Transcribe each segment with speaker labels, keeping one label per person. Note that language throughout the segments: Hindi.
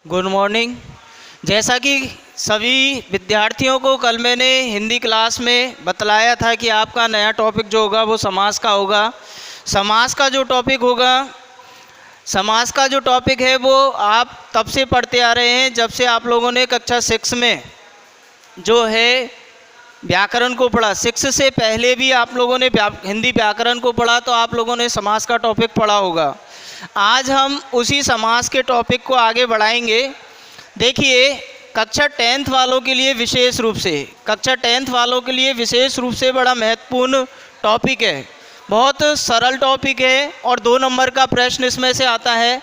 Speaker 1: Good morning. जैसा कि सभी विद्यार्थियों को कल मैंने हिंदी क्लास में बतलाया था कि आपका नया टॉपिक जो होगा वो समास का होगा। समास का जो टॉपिक है वो आप तब से पढ़ते आ रहे हैं जब से आप लोगों ने कक्षा 6 में जो है व्याकरण को पढ़ा। 6 से पहले भी आप लोगों ने हिंदी व्याकरण को पढ़ा तो आप लोगों ने समास का टॉपिक पढ़ा होगा। आज हम उसी समास के टॉपिक को आगे बढ़ाएंगे। देखिए, कक्षा 10th वालों के लिए विशेष रूप से बड़ा महत्वपूर्ण टॉपिक है। बहुत सरल टॉपिक है और 2 नंबर का प्रश्न इसमें से आता है।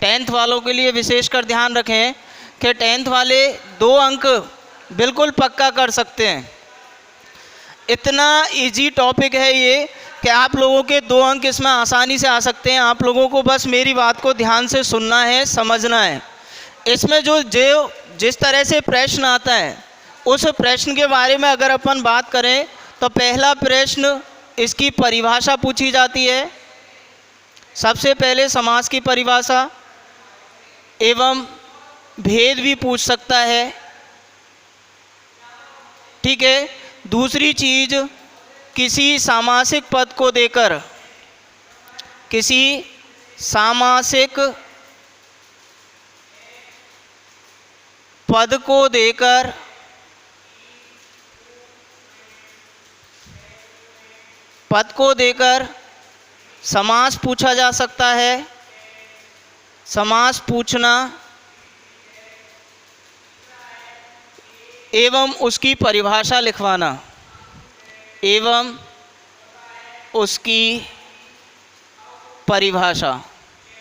Speaker 1: 10th वालों के लिए विशेषकर ध्यान रखें कि 10th वाले 2 अंक बिल्कुल पक्का कर सकते हैं। इतना इजी टॉपिक है ये कि आप लोगों के 2 अंक इसमें आसानी से आ सकते हैं। आप लोगों को बस मेरी बात को ध्यान से सुनना है, समझना है। इसमें जिस तरह से प्रश्न आता है उस प्रश्न के बारे में अगर अपन बात करें तो पहला प्रश्न इसकी परिभाषा पूछी जाती है। सबसे पहले समास की परिभाषा एवं भेद भी पूछ सकता है, ठीक है। दूसरी चीज, किसी सामासिक पद को देकर पद को देकर समास पूछा जा सकता है। समास पूछना एवं उसकी परिभाषा लिखवाना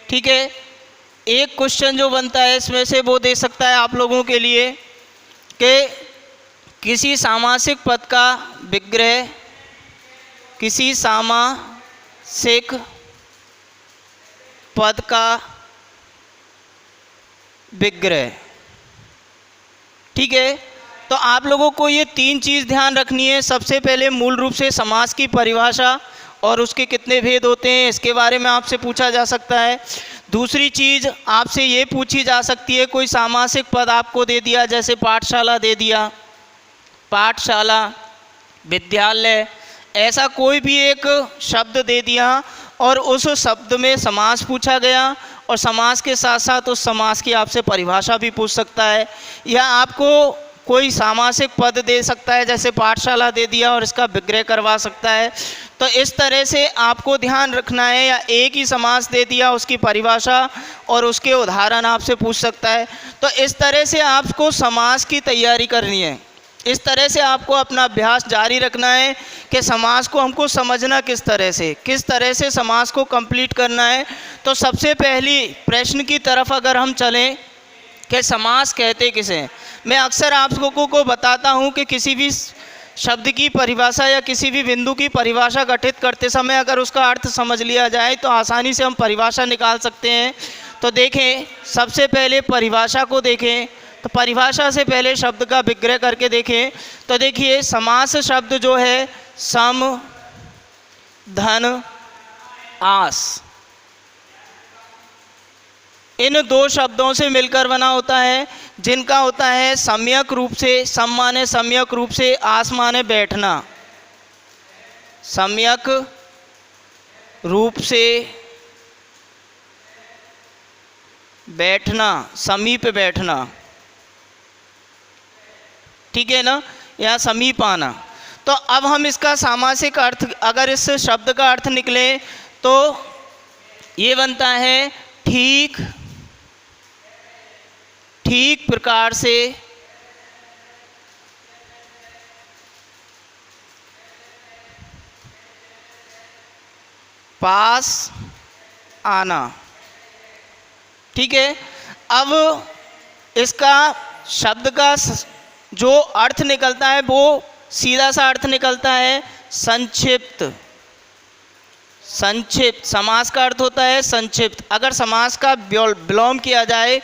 Speaker 1: ठीक है। एक क्वेश्चन जो बनता है इसमें से वो दे सकता है आप लोगों के लिए कि किसी सामासिक पद का विग्रह, ठीक है। तो आप लोगों को ये 3 चीज़ ध्यान रखनी है। सबसे पहले मूल रूप से समास की परिभाषा और उसके कितने भेद होते हैं इसके बारे में आपसे पूछा जा सकता है। दूसरी चीज़ आपसे ये पूछी जा सकती है, कोई सामासिक पद आपको दे दिया, जैसे पाठशाला दे दिया, पाठशाला, विद्यालय, ऐसा कोई भी एक शब्द दे दिया और उस शब्द में समास पूछा गया और समास के साथ साथ उस समास की आपसे परिभाषा भी पूछ सकता है। या आपको कोई सामासिक पद दे सकता है, जैसे पाठशाला दे दिया और इसका विग्रह करवा सकता है। तो इस तरह से आपको ध्यान रखना है। या एक ही समास दे दिया, उसकी परिभाषा और उसके उदाहरण आपसे पूछ सकता है। तो इस तरह से आपको समास की तैयारी करनी है। इस तरह से आपको अपना अभ्यास जारी रखना है कि समास को हमको समझना किस तरह से समास को कंप्लीट करना है। तो सबसे पहली प्रश्न की तरफ अगर हम चलें कि समास कहते किसे हैं, मैं अक्सर आप लोगों को बताता हूं कि किसी भी शब्द की परिभाषा या किसी भी बिंदु की परिभाषा गठित करते समय अगर उसका अर्थ समझ लिया जाए तो आसानी से हम परिभाषा निकाल सकते हैं। तो देखें, सबसे पहले परिभाषा को देखें तो परिभाषा से पहले शब्द का विग्रह करके देखें तो देखिए, समास शब्द जो है सम, धन, आस, इन 2 शब्दों से मिलकर बना होता है, जिनका होता है सम्यक रूप से, सम माने सम्यक रूप से, आस माने बैठना, सम्यक रूप से बैठना, समीप बैठना, ठीक है ना, या समीप आना। तो अब हम इसका सामासिक अर्थ, अगर इस शब्द का अर्थ निकले तो ये बनता है ठीक प्रकार से पास आना, ठीक है। अब इसका शब्द का जो अर्थ निकलता है वो सीधा सा अर्थ निकलता है संक्षिप्त। समास का अर्थ होता है संक्षिप्त। अगर समास का विलोम किया जाए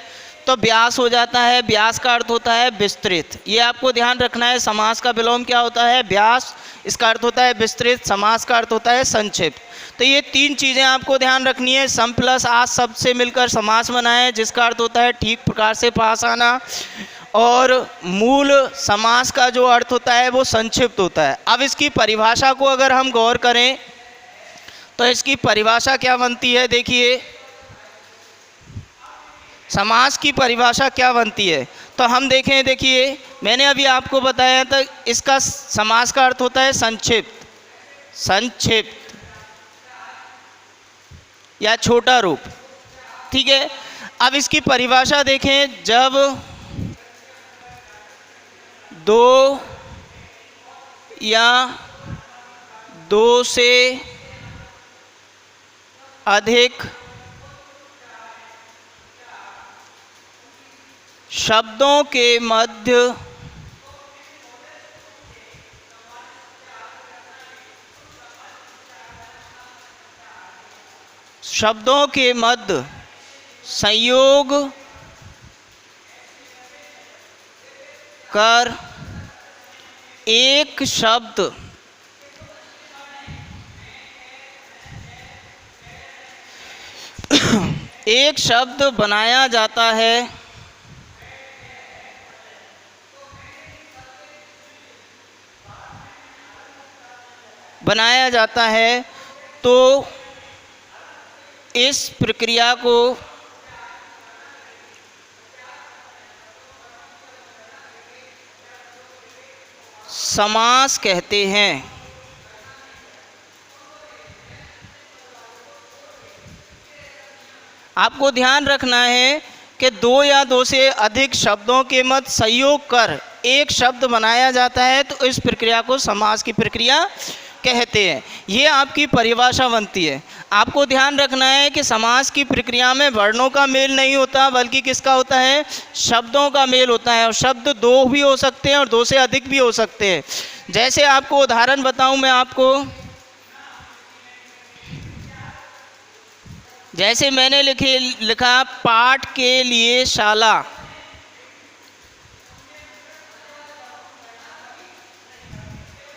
Speaker 1: तो व्यास हो जाता है, व्यास का अर्थ होता है विस्तृत। ये आपको ध्यान रखना है। समास का विलोम क्या होता है? व्यास। इसका अर्थ होता है विस्तृत। समास का अर्थ होता है संक्षिप्त। तो ये तीन चीज़ें आपको ध्यान रखनी है। सम प्लस आस शब्द से मिलकर समास बना है, जिसका अर्थ होता है ठीक प्रकार से पास आना। और मूल समास का जो अर्थ होता है वो संक्षिप्त होता है। अब इसकी परिभाषा को अगर हम गौर करें तो इसकी परिभाषा क्या बनती है? देखिए, समास की परिभाषा क्या बनती है तो हम देखें। देखिए, मैंने अभी आपको बताया था, इसका समास का अर्थ होता है संक्षिप्त, संक्षिप्त या छोटा रूप। ठीक है, अब इसकी परिभाषा देखें। जब दो या दो से अधिक शब्दों के मध्य संयोग कर एक शब्द बनाया जाता है, तो इस प्रक्रिया को समास कहते हैं। आपको ध्यान रखना है कि दो या दो से अधिक शब्दों के मध्य संयोग कर एक शब्द बनाया जाता है, तो इस प्रक्रिया को समास की प्रक्रिया कहते हैं। ये आपकी परिभाषा बनती है। आपको ध्यान रखना है कि समास की प्रक्रिया में वर्णों का मेल नहीं होता, बल्कि किसका होता है? शब्दों का मेल होता है। और शब्द दो भी हो सकते हैं और दो से अधिक भी हो सकते हैं। जैसे आपको उदाहरण बताऊं मैं आपको, जैसे मैंने लिखा पाठ के लिए शाला।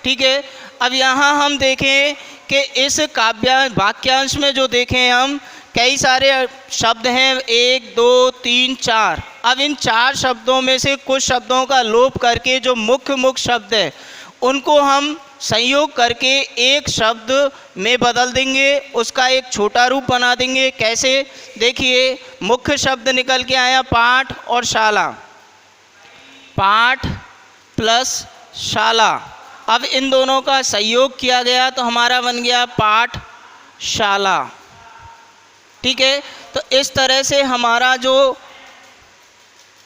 Speaker 1: ठीक है, अब यहाँ हम देखें कि इस वाक्यांश में जो देखें हम, कई सारे शब्द हैं, 1 2 3 4। अब इन 4 शब्दों में से कुछ शब्दों का लोप करके जो मुख्य शब्द है उनको हम संयोग करके एक शब्द में बदल देंगे, उसका एक छोटा रूप बना देंगे। कैसे? देखिए, मुख्य शब्द निकल के आया पाठ और शाला, पाठ प्लस शाला। अब इन दोनों का संयोग किया गया तो हमारा बन गया पाठशाला। ठीक है, तो इस तरह से हमारा जो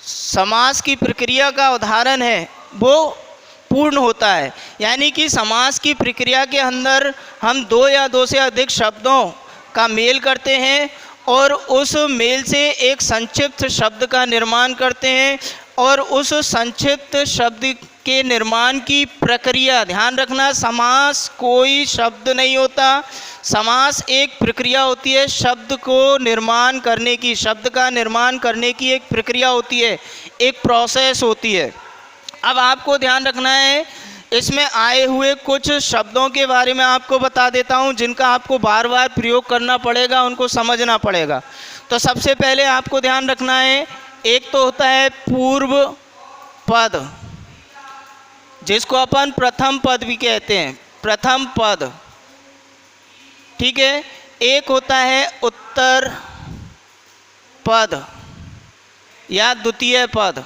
Speaker 1: समास की प्रक्रिया का उदाहरण है वो पूर्ण होता है। यानी कि समास की प्रक्रिया के अंदर हम दो या दो से अधिक शब्दों का मेल करते हैं और उस मेल से एक संक्षिप्त शब्द का निर्माण करते हैं। और उस संक्षिप्त शब्द के निर्माण की प्रक्रिया, ध्यान रखना, समास कोई शब्द नहीं होता, समास एक प्रक्रिया होती है। शब्द को निर्माण करने की, शब्द का निर्माण करने की एक प्रक्रिया होती है, एक प्रोसेस होती है। अब आपको ध्यान रखना है, इसमें आए हुए कुछ शब्दों के बारे में आपको बता देता हूं, जिनका आपको बार बार प्रयोग करना पड़ेगा, उनको समझना पड़ेगा। तो सबसे पहले आपको ध्यान रखना है, एक तो होता है पूर्व पद, जिसको अपन प्रथम पद भी कहते हैं, प्रथम पद। ठीक है, एक होता है उत्तर पद या द्वितीय पद।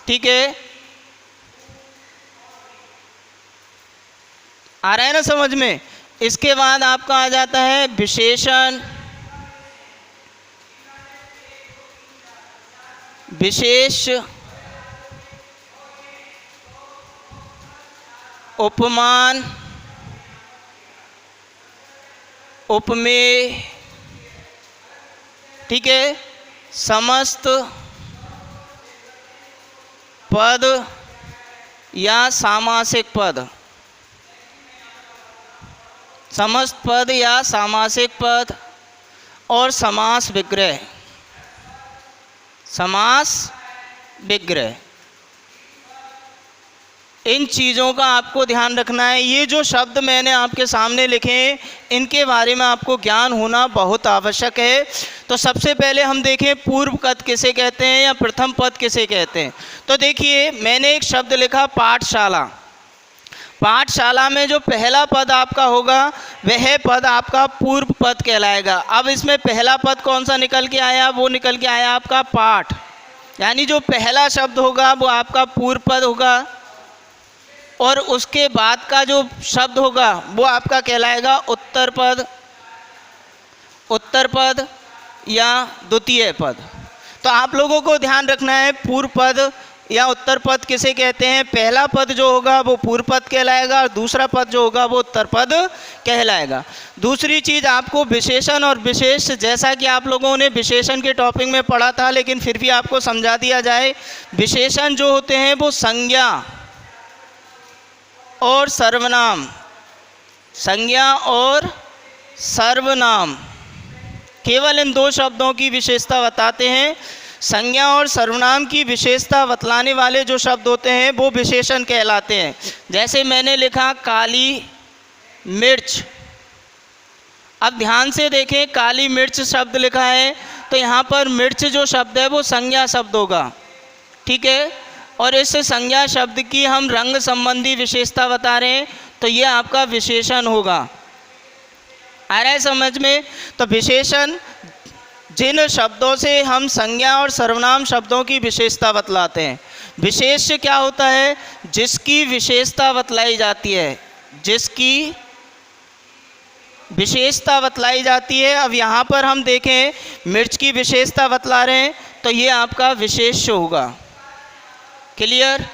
Speaker 1: ठीक है, आ रहा है ना समझ में? इसके बाद आपका आ जाता है विशेषण, विशेष, उपमान, उपमेय। ठीक है, समस्त पद या सामासिक पद, समस्त पद या सामासिक पद, और समास विग्रह, समास विग्रह, इन चीज़ों का आपको ध्यान रखना है। ये जो शब्द मैंने आपके सामने लिखे हैं इनके बारे में आपको ज्ञान होना बहुत आवश्यक है। तो सबसे पहले हम देखें पूर्व पद किसे कहते हैं या प्रथम पद किसे कहते हैं। तो देखिए मैंने एक शब्द लिखा पाठशाला। पाठशाला में जो पहला पद आपका होगा वह पद आपका पूर्व पद कहलाएगा। अब इसमें पहला पद कौन सा निकल के आया, वो निकल के आया आपका पाठ, यानी जो पहला शब्द होगा वो आपका पूर्व पद होगा और उसके बाद का जो शब्द होगा वो आपका कहलाएगा उत्तर पद, उत्तर पद या द्वितीय पद। तो आप लोगों को ध्यान रखना है पूर्व पद या उत्तर पद किसे कहते हैं। पहला पद जो होगा वो पूर्व पद कहलाएगा और दूसरा पद जो होगा वो उत्तर पद कहलाएगा। दूसरी चीज़ आपको विशेषण और विशेष, जैसा कि आप लोगों ने विशेषण के टॉपिक में पढ़ा था लेकिन फिर भी आपको समझा दिया जाए। विशेषण जो होते हैं वो संज्ञा और सर्वनाम, संज्ञा और सर्वनाम, केवल इन दो शब्दों की विशेषता बताते हैं। संज्ञा और सर्वनाम की विशेषता बतलाने वाले जो शब्द होते हैं वो विशेषण कहलाते हैं। जैसे मैंने लिखा काली मिर्च। अब ध्यान से देखें, काली मिर्च शब्द लिखा है तो यहाँ पर मिर्च जो शब्द है वो संज्ञा शब्द होगा, ठीक है। और इस संज्ञा शब्द की हम रंग संबंधी विशेषता बता रहे हैं तो ये आपका विशेषण होगा। आ रहा है समझ में। तो विशेषण जिन शब्दों से हम संज्ञा और सर्वनाम शब्दों की विशेषता बतलाते हैं। विशेष क्या होता है, जिसकी विशेषता बतलाई जाती है, जिसकी विशेषता बतलाई जाती है। अब यहाँ पर हम देखें मिर्च की विशेषता बतला रहे हैं तो ये आपका विशेष्य होगा। क्लियर।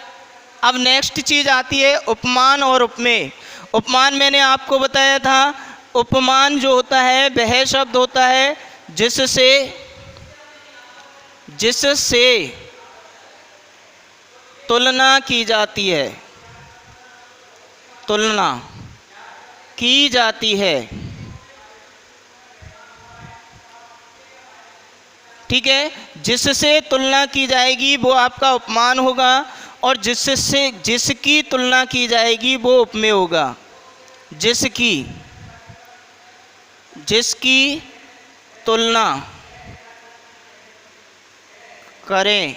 Speaker 1: अब नेक्स्ट चीज़ आती है उपमान और उपमेय। उपमान मैंने आपको बताया था, उपमान जो होता है वह शब्द होता है जिससे तुलना की जाती है, तुलना की जाती है, ठीक है। जिससे तुलना की जाएगी वो आपका उपमान होगा और जिसकी तुलना की जाएगी वो उपमेय होगा। जिसकी तुलना करें,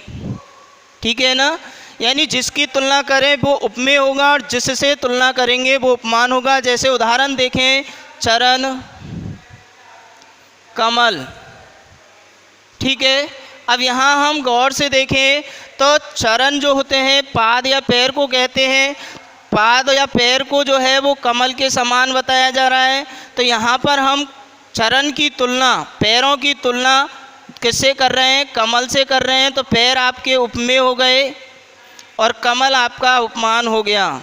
Speaker 1: ठीक है ना, यानी जिसकी तुलना करें वो उपमेय होगा और जिससे तुलना करेंगे वो उपमान होगा। जैसे उदाहरण देखें, चरण, कमल, ठीक है। अब यहाँ हम गौर से देखें तो चरण जो होते हैं पाद या पैर को कहते हैं। पाद या पैर को जो है वो कमल के समान बताया जा रहा है। तो यहाँ पर हम चरण की तुलना, पैरों की तुलना किससे कर रहे हैं, कमल से कर रहे हैं। तो पैर आपके उपमेय हो गए और कमल आपका उपमान हो गया।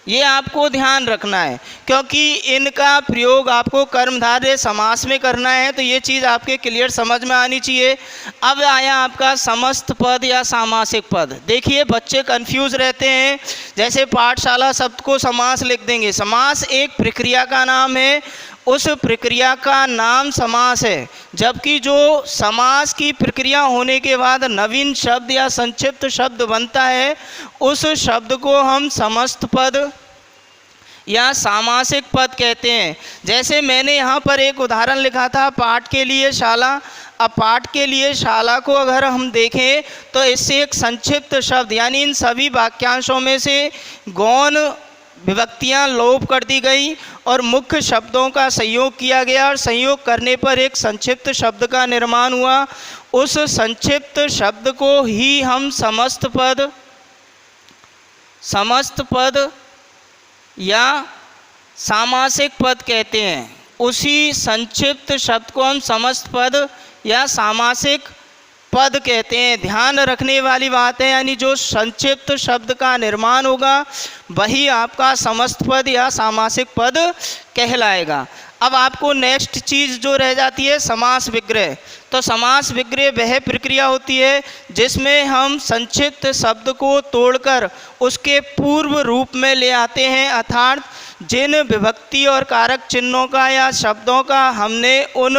Speaker 1: ये आपको ध्यान रखना है क्योंकि इनका प्रयोग आपको कर्मधारय समास में करना है। तो ये चीज़ आपके क्लियर समझ में आनी चाहिए। अब आया आपका समस्त पद या सामासिक पद। देखिए बच्चे कंफ्यूज रहते हैं, जैसे पाठशाला शब्द को समास लिख देंगे। समास एक प्रक्रिया का नाम है, उस प्रक्रिया का नाम समास है। जबकि जो समास की प्रक्रिया होने के बाद नवीन शब्द या संक्षिप्त शब्द बनता है उस शब्द को हम समस्त पद या सामासिक पद कहते हैं। जैसे मैंने यहाँ पर एक उदाहरण लिखा था पाठ के लिए शाला। अब पाठ के लिए शाला को अगर हम देखें तो इससे एक संक्षिप्त शब्द, यानी इन सभी वाक्यांशों में से गौण विभक्तियां लोप कर दी गई और मुख्य शब्दों का संयोग किया गया और संयोग करने पर एक संक्षिप्त शब्द का निर्माण हुआ। उस संक्षिप्त शब्द को ही हम समस्त पद या सामासिक पद कहते हैं। उसी संक्षिप्त शब्द को हम समस्त पद या सामासिक पद कहते हैं। ध्यान रखने वाली बात है, यानी जो संक्षिप्त शब्द का निर्माण होगा वही आपका समस्त पद या सामासिक पद कहलाएगा। अब आपको नेक्स्ट चीज़ जो रह जाती है समास विग्रह। तो समास विग्रह वह प्रक्रिया होती है जिसमें हम संक्षिप्त शब्द को तोड़कर उसके पूर्व रूप में ले आते हैं, अर्थात जिन विभक्ति और कारक चिन्हों का या शब्दों का हमने उन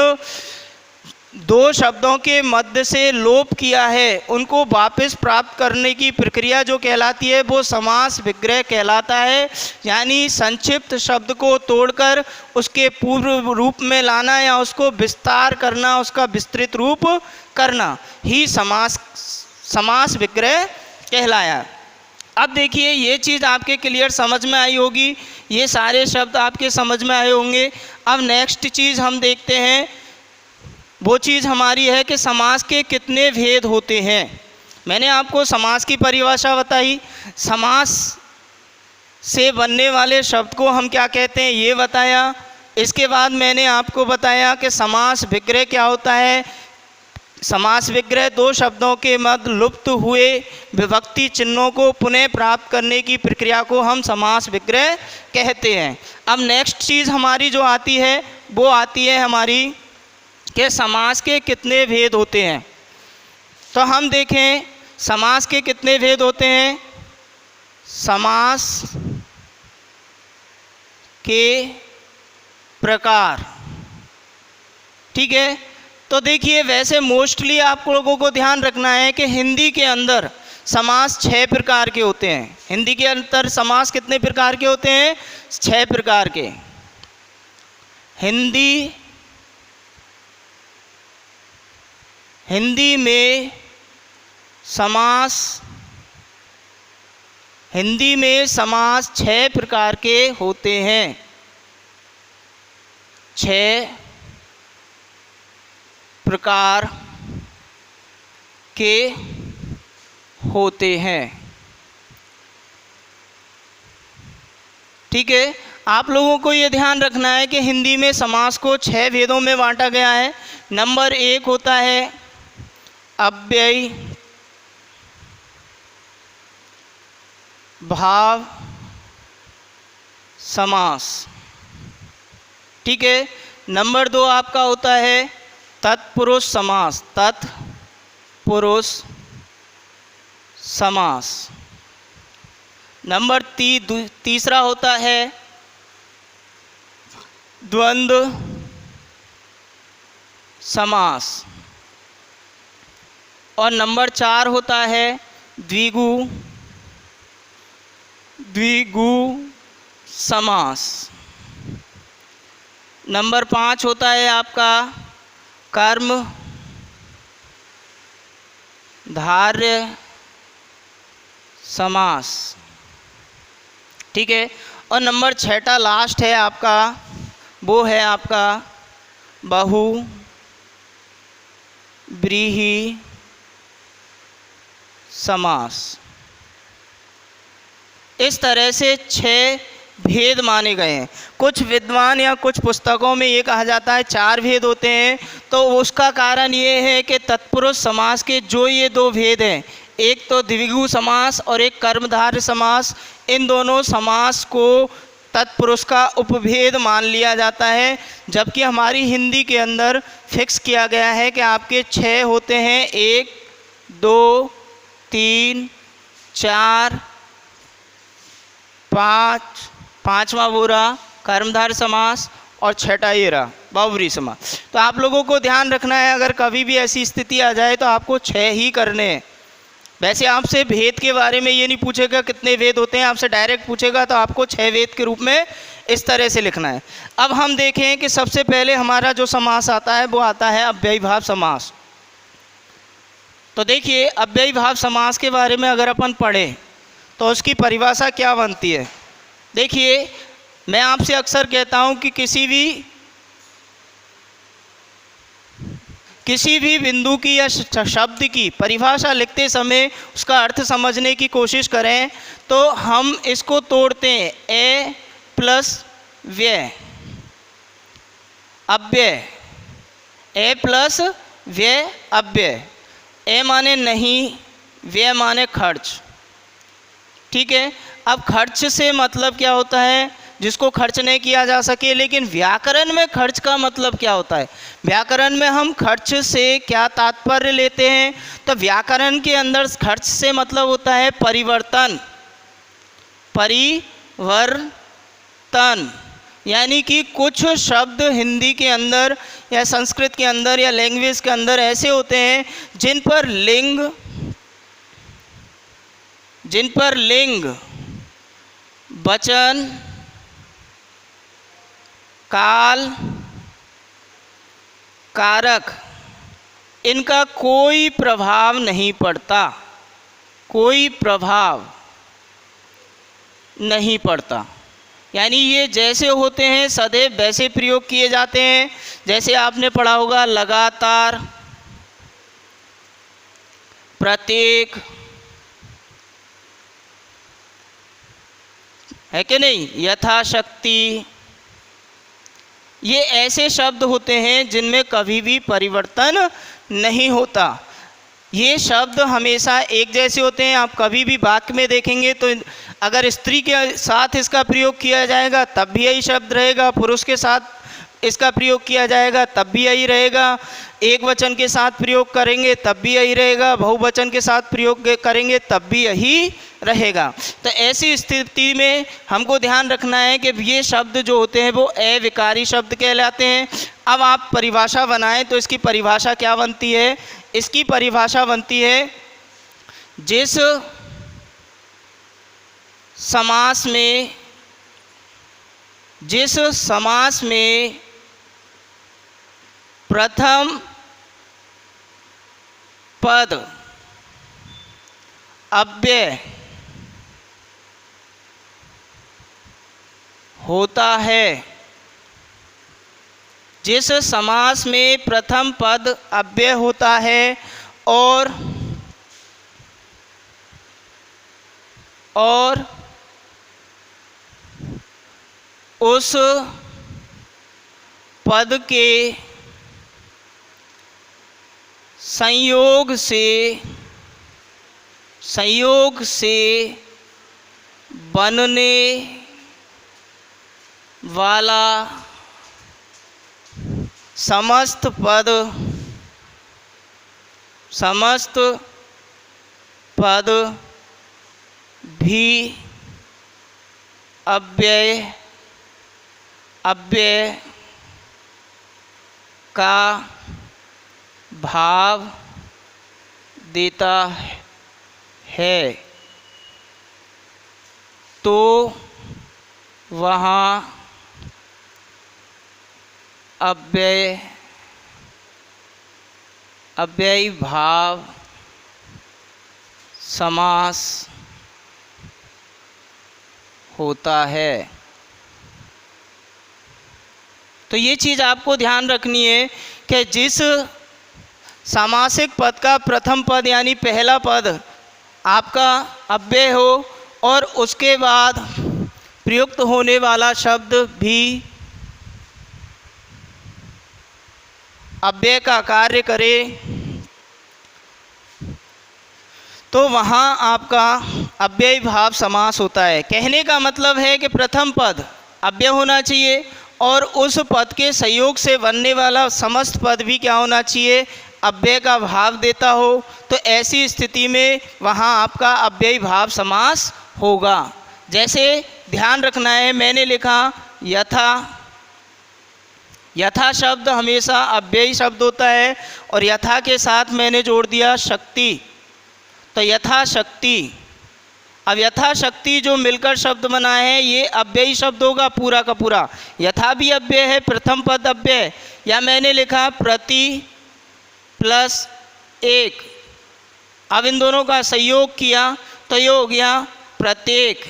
Speaker 1: दो शब्दों के मध्य से लोप किया है उनको वापस प्राप्त करने की प्रक्रिया जो कहलाती है वो समास विग्रह कहलाता है। यानी संक्षिप्त शब्द को तोड़कर उसके पूर्व रूप में लाना या उसको विस्तार करना, उसका विस्तृत रूप करना ही समास विग्रह कहलाया। अब देखिए ये चीज़ आपके क्लियर समझ में आई होगी, ये सारे शब्द आपके समझ में आए होंगे। अब नेक्स्ट चीज़ हम देखते हैं, वो चीज़ हमारी है कि समास के कितने भेद होते हैं। मैंने आपको समास की परिभाषा बताई, समास से बनने वाले शब्द को हम क्या कहते हैं ये बताया। इसके बाद मैंने आपको बताया कि समास विग्रह क्या होता है। समास विग्रह दो शब्दों के मध्य लुप्त हुए विभक्ति चिन्हों को पुनः प्राप्त करने की प्रक्रिया को हम समास विग्रह कहते हैं। अब नेक्स्ट चीज़ हमारी जो आती है वो आती है हमारी कि समास के कितने भेद होते हैं। तो हम देखें समास के कितने भेद होते हैं। समास के प्रकार, ठीक है। तो देखिए वैसे मोस्टली आप लोगों को ध्यान रखना है कि हिंदी के अंदर समास 6 प्रकार के होते हैं। हिंदी के अंदर समास कितने प्रकार के होते हैं? 6 प्रकार के। हिंदी में समास 6 प्रकार के होते हैं। 6 प्रकार के होते हैं, ठीक है। आप लोगों को ये ध्यान रखना है कि हिंदी में समास को 6 भेदों में बांटा गया है। नंबर 1 होता है अव्ययी भाव समास, ठीक है। नंबर 2 आपका होता है तत्पुरुष समास, तत्पुरुष समास। नंबर तीसरा होता है द्वंद्व समास। और नंबर 4 होता है द्विगु समास। नंबर 5 होता है आपका कर्म धारय समास, ठीक है। और नंबर 6 लास्ट है आपका, वो है आपका बहुव्रीहि समास। इस तरह से 6 भेद माने गए हैं। कुछ विद्वान या कुछ पुस्तकों में ये कहा जाता है 4 भेद होते हैं। तो उसका कारण ये है कि तत्पुरुष समास के जो ये 2 भेद हैं, एक तो द्विगु समास और एक कर्मधारय समास, इन दोनों समास को तत्पुरुष का उपभेद मान लिया जाता है। जबकि हमारी हिंदी के अंदर फिक्स किया गया है कि आपके 6 होते हैं, 1 2 3 4 5, 5वां बुरा कर्मधारय समास और 6ठा ये रहा बहुव्रीहि समास। तो आप लोगों को ध्यान रखना है, अगर कभी भी ऐसी स्थिति आ जाए तो आपको 6 ही करने हैं। वैसे आपसे भेद के बारे में ये नहीं पूछेगा कितने भेद होते हैं, आपसे डायरेक्ट पूछेगा तो आपको 6 भेद के रूप में इस तरह से लिखना है। अब हम देखें कि सबसे पहले हमारा जो समास आता है वो आता है अव्ययी भाव समास। तो देखिए अव्ययी भाव समास के बारे में अगर अपन पढ़ें तो उसकी परिभाषा क्या बनती है। देखिए मैं आपसे अक्सर कहता हूँ कि किसी भी बिंदु की या शब्द की परिभाषा लिखते समय उसका अर्थ समझने की कोशिश करें तो हम इसको तोड़ते हैं ए प्लस व्यय अव्यय, ए प्लस व्यय अव्यय। ए माने नहीं, व्यय माने खर्च, ठीक है। अब खर्च से मतलब क्या होता है, जिसको खर्च नहीं किया जा सके। लेकिन व्याकरण में खर्च का मतलब क्या होता है, व्याकरण में हम खर्च से क्या तात्पर्य लेते हैं, तो व्याकरण के अंदर खर्च से मतलब होता है परिवर्तन, यानी कि कुछ शब्द हिंदी के अंदर या संस्कृत के अंदर या लैंग्वेज के अंदर ऐसे होते हैं जिन पर लिंग, वचन, काल, कारक इनका कोई प्रभाव नहीं पड़ता, कोई प्रभाव नहीं पड़ता। यानी ये जैसे होते हैं सदैव वैसे प्रयोग किए जाते हैं। जैसे आपने पढ़ा होगा लगातार, प्रत्येक, है कि नहीं, यथाशक्ति, ये ऐसे शब्द होते हैं जिनमें कभी भी परिवर्तन नहीं होता। ये शब्द हमेशा एक जैसे होते हैं। आप कभी भी वाक्य में देखेंगे तो अगर स्त्री के साथ इसका प्रयोग किया जाएगा तब भी यही शब्द रहेगा, पुरुष के साथ इसका प्रयोग किया जाएगा तब भी यही रहेगा, एक वचन के साथ प्रयोग करेंगे तब भी यही रहेगा, बहुवचन के साथ प्रयोग करेंगे तब भी यही रहेगा। तो ऐसी स्थिति में हमको ध्यान रखना है कि ये शब्द जो होते हैं वो अविकारी शब्द कहलाते हैं। अब आप परिभाषा बनाएं तो इसकी परिभाषा क्या बनती है? इसकी परिभाषा बनती है जिस समास में प्रथम पद अव्यय होता है, जिस समास में प्रथम पद अव्यय होता है और उस पद के संयोग से बनने वाला समस्त पद भी अव्यय का भाव देता है, तो वहाँ अव्ययी भाव समास होता है। तो ये चीज़ आपको ध्यान रखनी है कि जिस सामासिक पद का प्रथम पद यानी पहला पद आपका अव्यय हो और उसके बाद प्रयुक्त होने वाला शब्द भी अव्यय का कार्य करे, तो वहाँ आपका अव्ययी भाव समास होता है। कहने का मतलब है कि प्रथम पद अव्यय होना चाहिए और उस पद के संयोग से बनने वाला समस्त पद भी क्या होना चाहिए? अव्यय का भाव देता हो। तो ऐसी स्थिति में वहाँ आपका अव्ययी भाव समास होगा। जैसे ध्यान रखना है, मैंने लिखा यथा शब्द हमेशा अव्ययी शब्द होता है और यथा के साथ मैंने जोड़ दिया शक्ति, तो यथाशक्ति। अब यथाशक्ति जो मिलकर शब्द बना है ये अव्ययी शब्द होगा पूरा का पूरा। यथा भी अव्यय है, प्रथम पद अव्यय। या मैंने लिखा प्रति प्लस एक, अब इन दोनों का संयोग किया तो ये हो गया प्रत्येक।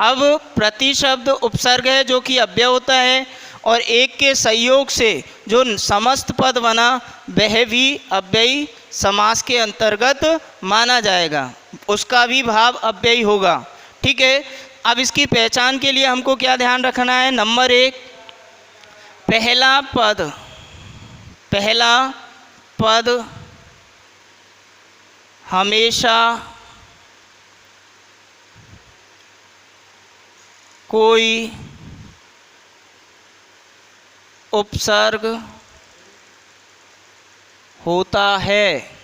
Speaker 1: अब प्रति शब्द उपसर्ग है जो कि अव्यय होता है और एक के संयोग से जो समस्त पद बना वह भी अव्ययी समास के अंतर्गत माना जाएगा, उसका भी भाव अव्ययी होगा। ठीक है। अब इसकी पहचान के लिए हमको क्या ध्यान रखना है? नंबर 1, पहला पद हमेशा कोई उपसर्ग होता है।